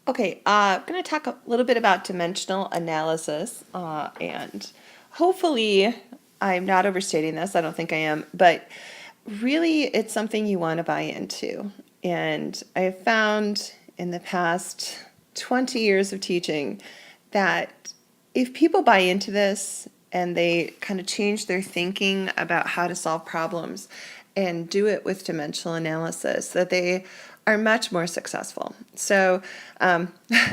Okay, I'm going to talk a little bit about dimensional analysis, and hopefully I'm not overstating this. I don't think I am, but really it's something you want to buy into. And I have found in the past 20 years of teaching that if people buy into this and they kind of change their thinking about how to solve problems and do it with dimensional analysis, that they are much more successful. So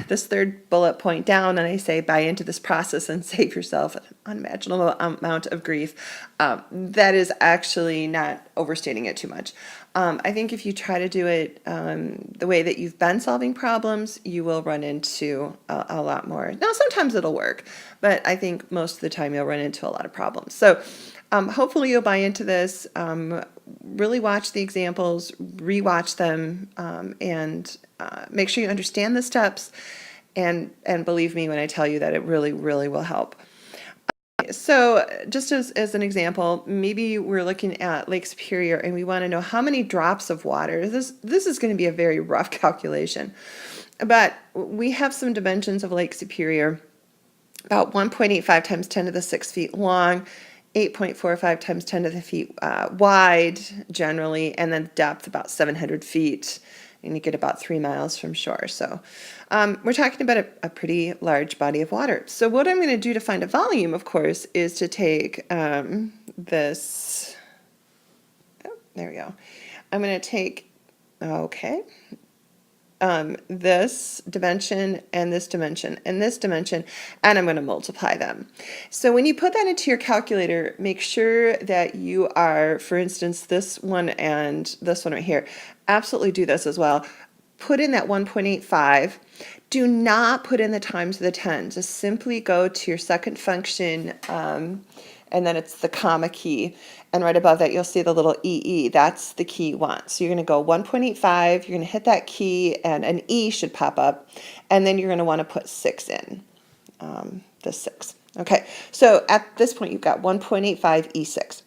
this third bullet point down, and I say buy into this process and save yourself an unimaginable amount of grief. That is actually not overstating it too much. I think if you try to do it the way that you've been solving problems, you will run into a lot more. Now, sometimes it'll work, but I think most of the time you'll run into a lot of problems. So hopefully you'll buy into this. Really watch the examples, rewatch them, and make sure you understand the steps. And believe me when I tell you that it really, really will help. So just as an example, maybe we're looking at Lake Superior and we want to know how many drops of water. This is going to be a very rough calculation. But we have some dimensions of Lake Superior, about 1.85 times 10 to the 6 feet long, 8.45 times 10 to the feet wide generally, and then depth about 700 feet, and you get about 3 miles from shore. So we're talking about a pretty large body of water. So what I'm going to do to find a volume, of course, is to take this, oh, there we go. I'm going to take, okay, this dimension and this dimension and this dimension, and I'm going to multiply them. So when you put that into your calculator, make sure that you are, for instance, this one and this one right here, absolutely do this as well. Put in that 1.85. Do not put in the times of the 10. Just simply go to your second function, and then it's the comma key. And right above that, you'll see the little EE. That's the key you want. So you're going to go 1.85. You're going to hit that key, and an E should pop up. And then you're going to want to put 6 in, the 6. Okay, so at this point, you've got 1.85 E6.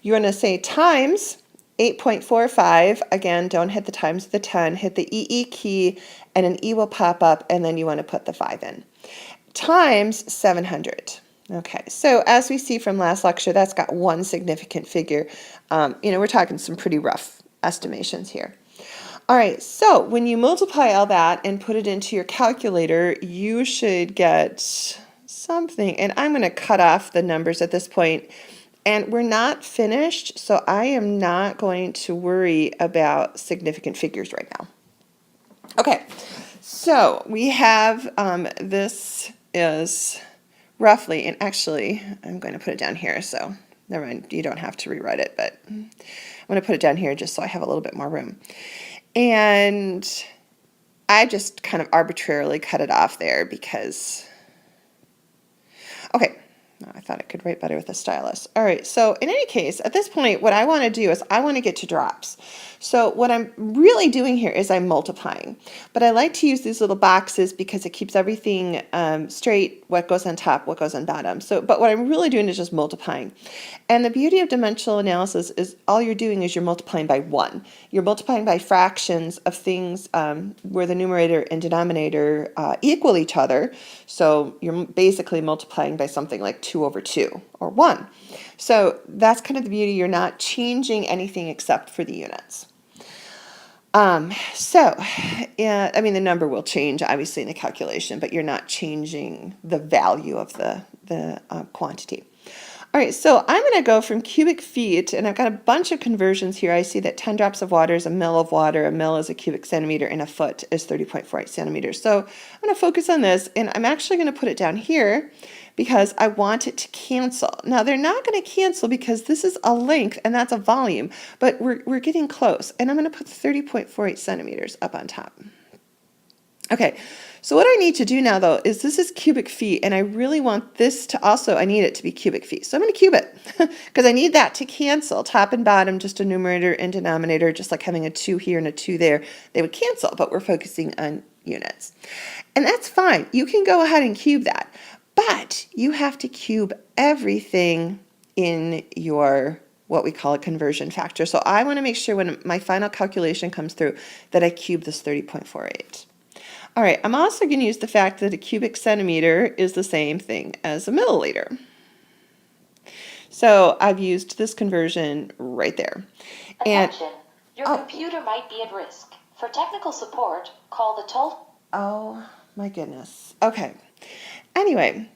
You're going to say times 8.45. Again, don't hit the times of the 10. Hit the EE key, and an E will pop up, and then you want to put the 5 in. Times 700. Okay, so as we see from last lecture, that's got one significant figure. We're talking some pretty rough estimations here. All right, so when you multiply all that and put it into your calculator, you should get something. And I'm going to cut off the numbers at this point. And we're not finished, so I am not going to worry about significant figures right now. Okay, so we have this is roughly, and actually I'm going to put it down here, so never mind, you don't have to rewrite it, but I'm going to put it down here just so I have a little bit more room. And I just kind of arbitrarily cut it off there because, okay, I thought I could write better with a stylus. All right, so in any case, at this point, what I want to do is I want to get to drops. So what I'm really doing here is I'm multiplying. But I like to use these little boxes because it keeps everything straight, what goes on top, what goes on bottom. But what I'm really doing is just multiplying. And the beauty of dimensional analysis is all you're doing is you're multiplying by 1. You're multiplying by fractions of things where the numerator and denominator equal each other. So you're basically multiplying by something like 2 over 2 or 1. So that's kind of the beauty. You're not changing anything except for the units. The number will change obviously in the calculation, but you're not changing the value of the quantity. All right, so I'm going to go from cubic feet, and I've got a bunch of conversions here. I see that 10 drops of water is a mil of water, a mil is a cubic centimeter, and a foot is 30.48 centimeters. So I'm going to focus on this, and I'm actually going to put it down here because I want it to cancel. Now, they're not going to cancel because this is a length, and that's a volume, but we're getting close, and I'm going to put 30.48 centimeters up on top. Okay, so what I need to do now, though, is this is cubic feet, and I really want this to also, I need it to be cubic feet. So I'm going to cube it, because I need that to cancel. Top and bottom, just a numerator and denominator, just like having a 2 here and a 2 there. They would cancel, but we're focusing on units. And that's fine. You can go ahead and cube that, but you have to cube everything in your what we call a conversion factor. So I want to make sure when my final calculation comes through that I cube this 30.48. All right, I'm also going to use the fact that a cubic centimeter is the same thing as a milliliter. So I've used this conversion right there. Attention, your computer might be at risk. For technical support, call the toll. Oh my goodness. Okay. Anyway,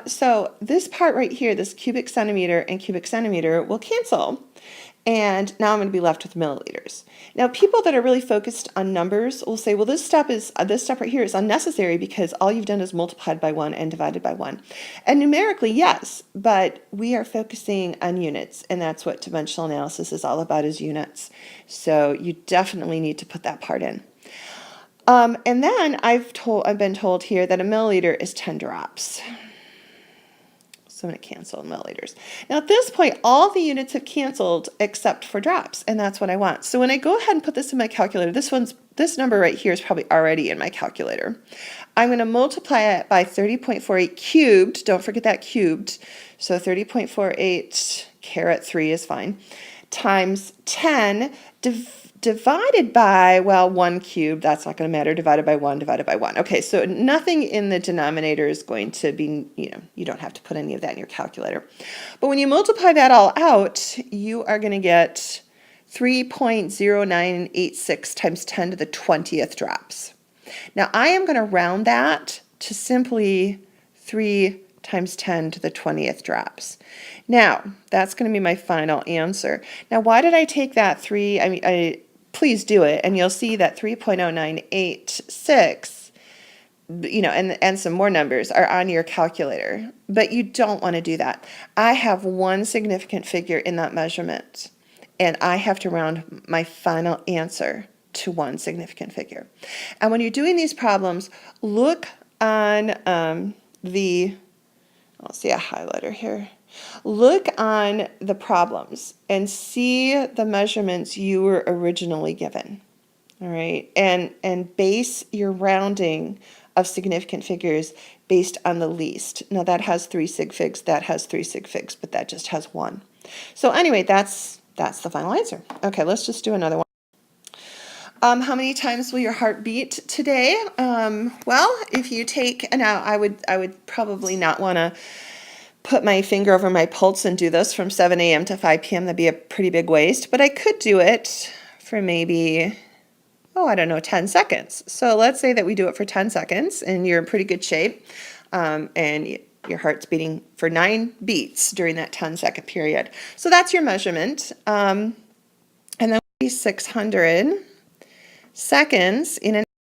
so this part right here, this cubic centimeter and cubic centimeter will cancel. And now I'm going to be left with milliliters. Now, people that are really focused on numbers will say, well, this step right here is unnecessary because all you've done is multiplied by 1 and divided by 1. And numerically, yes, but we are focusing on units, and that's what dimensional analysis is all about, is units. So you definitely need to put that part in. And then I've been told here that a milliliter is 10 drops. So I'm going to cancel milliliters. Now at this point, all the units have canceled except for drops, and that's what I want. So when I go ahead and put this in my calculator, this number right here is probably already in my calculator. I'm going to multiply it by 30.48 cubed. Don't forget that cubed. So 30.48 caret 3 is fine. Times 10 divided by, well, 1 cubed, that's not going to matter, divided by 1, divided by 1. Okay, so nothing in the denominator is going to be, you don't have to put any of that in your calculator. But when you multiply that all out, you are going to get 3.0986 times 10 to the 20th drops. Now, I am going to round that to simply 3 times 10 to the 20th drops. Now, that's going to be my final answer. Now, why did I take that 3? Please do it, and you'll see that 3.0986, and some more numbers are on your calculator, but you don't want to do that. I have one significant figure in that measurement, and I have to round my final answer to one significant figure. And when you're doing these problems, look on I'll see a highlighter here. Look on the problems and see the measurements you were originally given. All right, and base your rounding of significant figures based on the least. Now that has 3 sig figs, that has 3 sig figs, but that just has 1. So anyway, that's the final answer. Okay, let's just do another one. How many times will your heart beat today? Well, if you take, now I would probably not want to put my finger over my pulse and do this from 7 a.m. to 5 p.m. That'd be a pretty big waste, but I could do it for maybe, 10 seconds. So let's say that we do it for 10 seconds and you're in pretty good shape, and your heart's beating for 9 beats during that 10-second period. So that's your measurement. And then 600 seconds in an